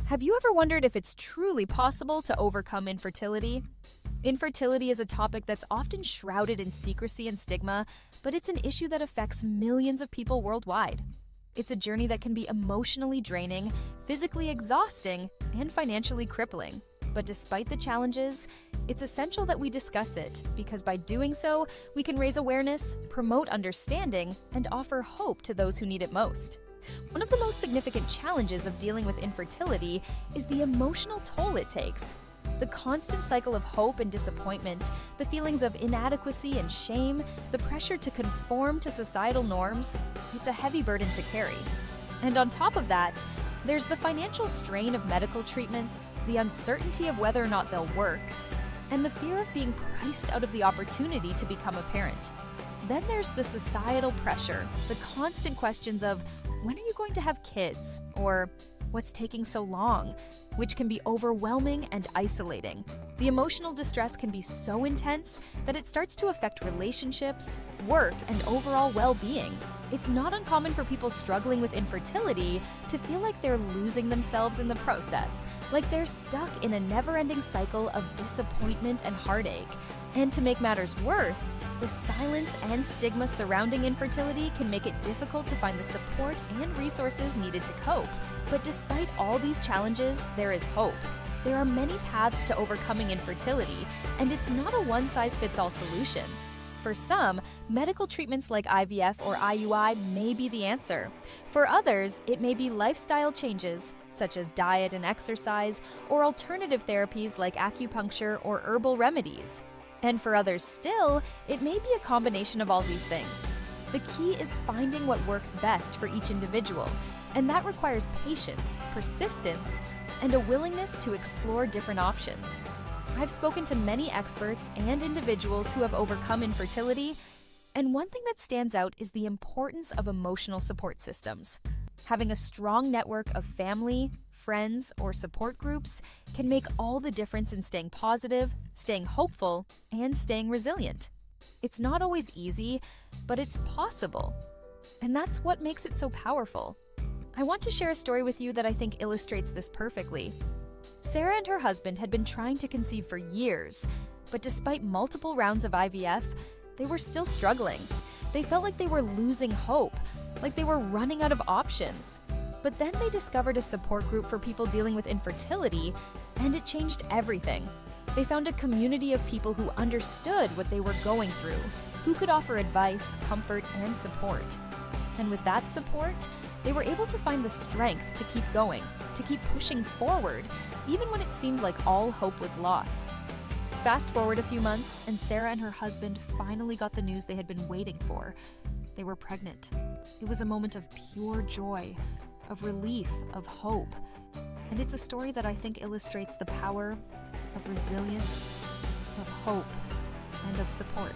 Have you ever wondered if it's truly possible to overcome infertility? Infertility is a topic that's often shrouded in secrecy and stigma, but it's an issue that affects millions of people worldwide. It's a journey that can be emotionally draining, physically exhausting, and financially crippling. But despite the challenges, it's essential that we discuss it, because by doing so, we can raise awareness, promote understanding, and offer hope to those who need it most. One of the most significant challenges of dealing with infertility is the emotional toll it takes. The constant cycle of hope and disappointment, the feelings of inadequacy and shame, the pressure to conform to societal norms, it's a heavy burden to carry. And on top of that, there's the financial strain of medical treatments, the uncertainty of whether or not they'll work, and the fear of being priced out of the opportunity to become a parent. Then there's the societal pressure, the constant questions of, when are you going to have kids? Or, what's taking so long? Which can be overwhelming and isolating. The emotional distress can be so intense that it starts to affect relationships, work, and overall well-being. It's not uncommon for people struggling with infertility to feel like they're losing themselves in the process, like they're stuck in a never-ending cycle of disappointment and heartache. And to make matters worse, the silence and stigma surrounding infertility can make it difficult to find the support and resources needed to cope. But despite all these challenges, there is hope. There are many paths to overcoming infertility, and it's not a one-size-fits-all solution. For some, medical treatments like IVF or IUI may be the answer. For others, it may be lifestyle changes, such as diet and exercise, or alternative therapies like acupuncture or herbal remedies. And for others still, it may be a combination of all these things. The key is finding what works best for each individual, and that requires patience, persistence, and a willingness to explore different options. I've spoken to many experts and individuals who have overcome infertility, and one thing that stands out is the importance of emotional support systems. Having a strong network of family, friends, or support groups can make all the difference in staying positive, staying hopeful, and staying resilient. It's not always easy, but it's possible. And that's what makes it so powerful. I want to share a story with you that I think illustrates this perfectly. Sarah and her husband had been trying to conceive for years, but despite multiple rounds of IVF, they were still struggling. They felt like they were losing hope, like they were running out of options. But then they discovered a support group for people dealing with infertility, and it changed everything. They found a community of people who understood what they were going through, who could offer advice, comfort, and support. And with that support, they were able to find the strength to keep going, to keep pushing forward, even when it seemed like all hope was lost. Fast forward a few months, and Sarah and her husband finally got the news they had been waiting for. They were pregnant. It was a moment of pure joy, of relief, of hope. And it's a story that I think illustrates the power of resilience, of hope, and of support.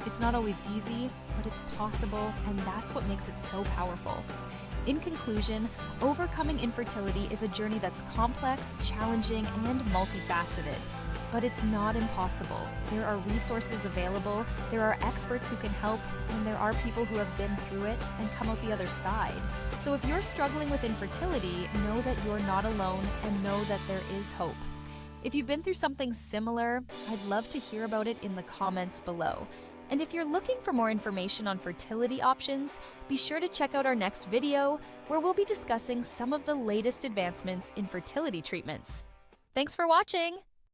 It's not always easy, but it's possible, and that's what makes it so powerful. In conclusion, overcoming infertility is a journey that's complex, challenging, and multifaceted. But it's not impossible. There are resources available, there are experts who can help, and there are people who have been through it and come out the other side. So if you're struggling with infertility, know that you're not alone and know that there is hope. If you've been through something similar, I'd love to hear about it in the comments below. And if you're looking for more information on fertility options, be sure to check out our next video, where we'll be discussing some of the latest advancements in fertility treatments. Thanks for watching!